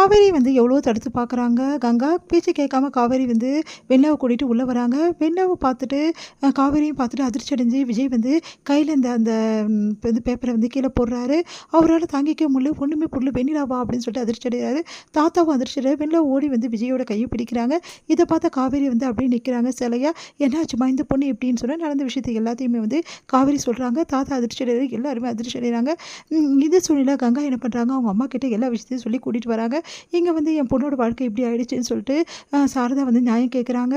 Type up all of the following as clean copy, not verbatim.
காவேரி வந்து எவ்வளோ தடுத்து பார்க்குறாங்க. கங்கா பேச்சு கேட்காம காவேரி வந்து வெண்ணிலாவ கூட்டிட்டு உள்ள வராங்க. வெண்ணிலாவ பார்த்துட்டு காவேரியும் பார்த்துட்டு அதிர்ச்சி அடைஞ்சு விஜய் வந்து கையில இந்த அந்த இது பேப்பர வந்து கீழ போடுறாரு. அவரால தாங்கிக்க முடியல. "ஒண்ணுமே புரியல வெண்ணிலாவா?" அப்படின்னு சொல்லிட்டு அதிர்ச்சி அடைகிறாரு. தாத்தாவும் அதிர்ச்சி அடைகிறாரு. வெண்ணிலா ஓடி வந்து விஜயோட கைய பிடிக்கிறாங்க. இத பார்த்த காவேரி வந்து அப்படியே நிற்கிறாங்க சிலையா. "என்னாச்சும்மா இந்த பொண்ணு எப்படின்னு?" சொன்னா நடந்த விஷயத்த எல்லாத்தையுமே வந்து காவேரி சொல்றாங்க. தாத்தா அதிர்ச்சி அடைகிறாரு. எல்லாருமே அதிர்ச்சி அடைகிறாங்க. இதே சூழ்நிலையில கங்கா என்ன பண்றாங்க, அவங்க அம்மா கிட்ட எல்லா விஷயத்தையும் சொல்லி கூட்டிட்டு வராங்க. இங்க வந்து என் பொண்ணோட வாழ்க்கை இப்படி ஆயிடுச்சுன்னு சொல்லிட்டு சாரதா வந்து நியாயம் கேட்குறாங்க.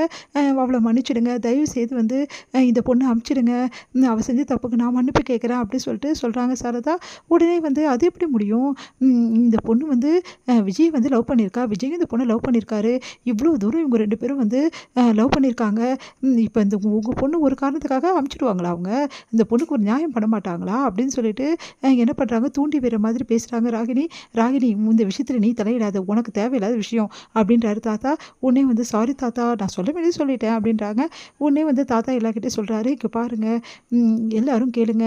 அவள மன்னிச்சிடுங்க. தயவு செய்து வந்து இந்த பொண்ண அனுப்பிச்சிடுங்க. அவ செஞ்ச தப்புக்கு நான் மன்னிப்பு கேட்குறேன் அப்படின்னு சொல்லிட்டு சொல்றாங்க சாரதா. உடனே வந்து அது எப்படி முடியும்? இந்த பொண்ணு வந்து விஜய் வந்து லவ் பண்ணியிருக்கா. விஜயும் இந்த பொண்ண லவ் பண்ணியிருக்காரு. இவ்வளோ தூரம் இவங்க 2 பேரும் வந்து லவ் பண்ணியிருக்காங்க. இப்ப இந்த உங்க பொண்ணு ஒரு காரணத்துக்காக அனுப்பிச்சிடுவாங்களா அவங்க? இந்த பொண்ணுக்கு ஒரு நியாயம் பண்ண மாட்டாங்களா? அப்படின்னு சொல்லிட்டு என்ன பண்றாங்க, தூண்டி விடுற மாதிரி பேசுறாங்க ராகினி. ராகினி இந்த விஷயத்துல நீ தலையிடாத. உனக்கு தேவையில்லாத விஷயம் அப்படின்றாரு தாத்தா. உடனே வந்து சாரி தாத்தா நான் சொல்ல வேண்டியது சொல்லிட்டேன் அப்படின்றாங்க. உடனே வந்து தாத்தா எல்லார்கிட்டயும் சொல்றாரு, இங்க பாருங்க எல்லாரும் கேளுங்க.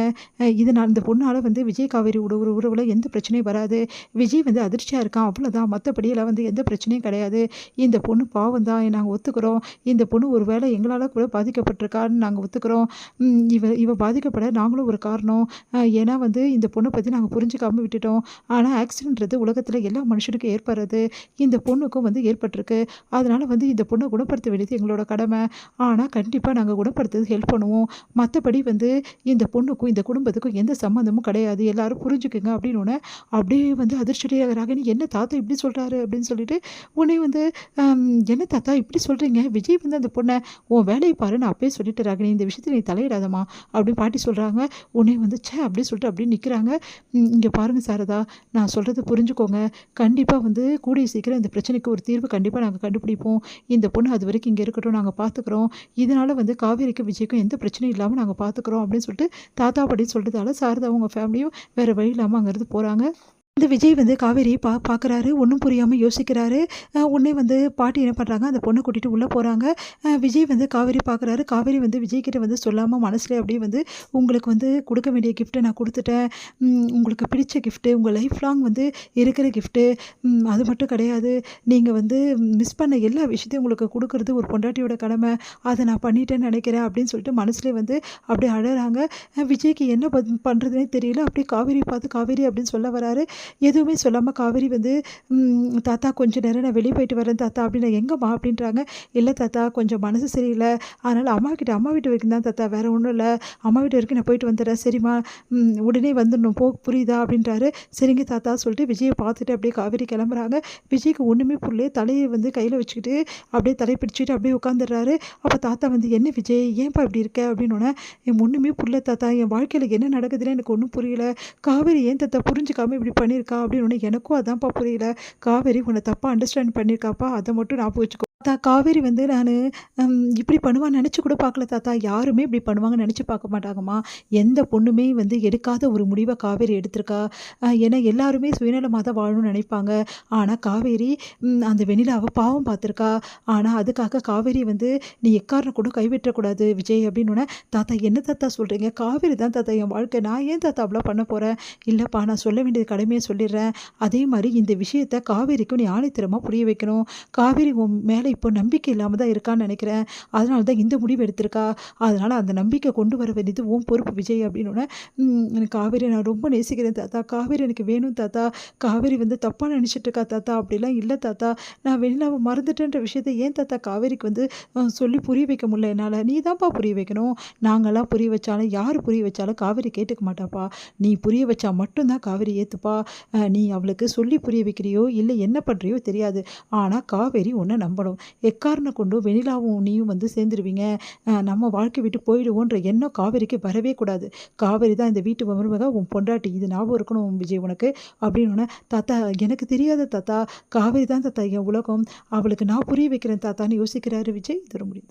இதனால இந்த பொண்ணால வந்து விஜய் காவேரி உறவுல எந்த பிரச்சனையும் வராது. விஜய் வந்து அதிர்ச்சியா இருக்கான் அவ்வளோதான். மத்தபடியெல்லாம் வந்து எந்த பிரச்சனையும் கிடையாது. இந்த பொண்ணு பாவம் தான் நாங்க ஒத்துக்கிறோம். இந்த பொண்ணு ஒரு வேளை எங்களால கூட பாதிக்கப்பட்டிருக்கான்னு நாங்க ஒத்துக்கிறோம். இவ பாதிக்கப்பட நாங்களும் ஒரு காரணம். ஏன்னா வந்து இந்த பொண்ண பத்தி நாங்க புரிஞ்சுக்காம விட்டுட்டோம். ஆனா ஆக்சிடென்ட்றது உலகத்துல எல்லா மனுஷனுக்கும் ஏற்படுறது. இந்த பொண்ணுக்கும் வந்து ஏற்பட்டிருக்கு. அதனால வந்து இந்த பொண்ண குணப்படுத்த வேண்டியது எங்களோட கடமை. ஆனா கண்டிப்பா நாங்க குணப்படுத்துறதுக்கு ஹெல்ப் பண்ணுவோம். மத்தபடி வந்து இந்த பொண்ணுக்கும் இந்த குடும்பத்துக்கும் எந்த சம்மந்தமும் கிடையாது. எல்லாரும் புரிஞ்சுக்குங்க அப்படின்னோனே, அப்படியே வந்து அதிர்ச்சியடைகிறாங்க. "என்ன தாத்தா இப்படி சொல்றாரு?" அப்படின்னு சொல்லிட்டு உடனே வந்து "என்ன தாத்தா இப்படி சொல்றீங்க? விஜய் வந்து அந்த பொண்ண உன் வேலைய பாரு நான் அப்பயே சொல்லிட்டேன் ராகினி. இந்த விஷயத்துல நீ தலையிடாதம்மா" அப்படின்னு பாட்டி சொல்றாங்க. உடனே வந்து ச்சே அப்படின்னு சொல்லிட்டு அப்படியே நிக்கிறாங்க. இங்க பாருங்க சாரதா, நான் சொல்றத புரிஞ்சுக்கோங்க. கண்டிப்பா வந்து கூடிய சீக்கிரம் இந்த பிரச்சனைக்கு ஒரு தீர்வு கண்டிப்பா நாங்க கண்டுபிடிப்போம். இந்த பொண்ணு அதுவரைக்கும் இங்க இருக்கட்டும். நாங்க பார்த்துக்கிறோம். இதனால வந்து காவேரிக்கும், விஜய்க்கும் எந்த பிரச்சனையும் இல்லாம நாங்க பார்த்துக்கிறோம் அப்படின்னு சொல்லிட்டு தாத்தா, பாட்டின்னு சொல்றதால சாரதாவும் அவங்க ஃபேமிலியும் வேற வழி இல்லாம அங்கருந்து போறாங்க. இந்த விஜய் வந்து காவேரியை பார்க்குறாரு. ஒண்ணும் புரியாம யோசிக்கிறாரு. உடனே வந்து பாட்டி என்ன பண்றாங்க, அந்த பொண்ண கூட்டிட்டு உள்ள போறாங்க. விஜய் வந்து காவேரி பார்க்குறாரு. காவேரி வந்து விஜய் கிட்ட வந்து சொல்லாம மனசுலயே அப்படியே வந்து, "உங்களுக்கு வந்து குடுக்க வேண்டிய கிஃப்ட்ட நான் குடுத்துட்டேன். உங்களுக்கு பிடிச்ச கிஃப்ட்டு, உங்க லைஃப் லாங் வந்து இருக்கிற கிஃப்ட்டு. அது மட்டும் கிடையாது. நீங்க வந்து மிஸ் பண்ண எல்லா விஷயத்தையும் உங்களுக்கு குடுக்குறது ஒரு பொண்டாட்டியோட கடமை. அத நான் பண்ணிட்டேன்னு நெனைக்கிறேன்." அப்படின்னு சொல்லிட்டு மனசுலயே வந்து அப்படியே அழறாங்க. விஜய்க்கு என்ன பண்றதுன்னே தெரியல. அப்படியே காவேரிய பார்த்து, "காவேரி" அப்படின்னு சொல்ல வராரு. எதுவுமே சொல்லாம காவேரி வந்து, தாத்தா கொஞ்ச நேரம் நான் வெளிய போயிட்டு வரேன் தாத்தா" அப்படின்னா, "எங்கம்மா?" அப்படின்றாங்க. "இல்ல தாத்தா கொஞ்சம் மனசு சரியில்ல. அதனால அம்மா வீட்டு வரைக்கும் தான் தாத்தா. வேற ஒண்ணும் இல்ல. அம்மா வீட்டு வரைக்கும் நான் போயிட்டு வந்துடுறேன். சரிம்மா, உடனே வந்துடணும். புரியுதா?" அப்படின்றாரு. "சரிங்க தாத்தா" சொல்லிட்டு விஜய பார்த்துட்டு அப்படியே காவேரி கிளம்புறாங்க. விஜய்க்கு ஒண்ணுமே புரியல. தலைய வந்து கையில வச்சுக்கிட்டு அப்படியே தலைய பிடிச்சுக்கிட்டு அப்படியே உட்காந்துடுறாரு. அப்ப தாத்தா வந்து, "என்ன விஜய் ஏன்பா இப்படி இருக்க?" அப்படின்னோனே, "எனக்கு ஒண்ணுமே புரியல தாத்தா. என் வாழ்க்கையில என்ன நடக்குதுன்னே எனக்கு ஒண்ணும் புரியல. காவேரி ஏன் தாத்தா புரிஞ்சுக்காம இப்படி பண்ணியிருக்கா?" அப்படின்னு எனக்கும் அதான்ப்பா புரியல. "காவேரி உன்ன தப்பா அண்டர்ஸ்டாண்ட் பண்ணியிருக்காப்பா. அத மட்டும் ஞாபகம் வச்சுக்கோ." தாத்தா காவேரி வந்து நானு இப்படி பண்ணுவான்னு நெனச்சு கூட பார்க்கல தாத்தா. யாருமே இப்படி பண்ணுவாங்கன்னு நெனச்சு பார்க்க மாட்டாங்கம்மா. எந்த பொண்ணுமே வந்து எடுக்காத ஒரு முடிவ காவேரி எடுத்திருக்கா. ஏன்னா எல்லாருமே சுயநலமா தான் வாழணும்னு நெனைப்பாங்க. ஆனா காவேரி அந்த வெண்ணிலாவ பாவம் பார்த்துருக்கா. ஆனா அதுக்காக காவேரி வந்து, "நீ எக்காரணம் கொண்டும் கைவிட்றக்கூடாது விஜய்" அப்படின்னோனே, "தாத்தா என்ன தாத்தா சொல்றீங்க? காவேரி தான் தாத்தா என் வாழ்க்கை. நான் ஏன் தாத்தா அப்படிலாம் பண்ண போறேன்?" "இல்லப்பா நான் சொல்ல வேண்டியது கடமைய சொல்லிடுறேன். அதே மாரி இந்த விஷயத்த காவேரிக்கும் நீ ஆணித்தரமா புரிய வைக்கணும். காவேரி உன் மேல இப்போ நம்பிக்கை இல்லாம தான் இருக்கான்னு நெனைக்கிறேன். அதனால தான் இந்த முடிவு எடுத்திருக்கா. அதனால அந்த நம்பிக்கை கொண்டு வர வேண்டியது உன் பொறுப்பு விஜய்" அப்படின்னோனே, எனக்கு காவேரி நான் ரொம்ப நேசிக்கிறேன் தாத்தா. காவேரி எனக்கு வேணும் தாத்தா. காவேரி வந்து தப்பா நெனச்சுட்டு இருக்கா தாத்தா. அப்படிலாம் இல்ல தாத்தா. நான் வெண்ணிலாவ மறந்துட்டேன்ற விஷயத்த ஏன் தாத்தா காவேரிக்கு வந்து சொல்லி புரிய வைக்க முடியல என்னால. நீ தான்ப்பா புரிய வைக்கணும். நாங்கலாம் புரிய வச்சாலும், யாரு புரிய வச்சாலும் காவேரி கேட்டுக்க மாட்டாப்பா. நீ புரிய வச்சா மட்டும் தான் காவேரி ஏத்துப்பா. நீ அவளுக்கு சொல்லி புரிய வைக்கிறியோ, இல்ல என்ன பண்றியோ தெரியாது. ஆனா காவேரி உன்ன நம்பணும். எக்காரணம் கொண்டும் வெண்ணிலாவும் நீயும் வந்து சேர்ந்துருவீங்க. நம்ம வாழ்க்கை விட்டு போயிடுவோன்ற எண்ணம் காவேரிக்கு வரவே கூடாது. காவேரி தான் இந்த வீட்டு மருமக, உன் பொண்டாட்டி. இது ஞாபகம் இருக்கணும் விஜய் உனக்கு அப்படின்னோனே, "தாத்தா எனக்கு தெரியாதா தாத்தா. காவேரி தான் தாத்தா என் உலகம். அவளுக்கு நான் புரிய வைக்கிறேன் தாத்தான்னு" யோசிக்கிறாரு விஜய். இதோட முடியுது.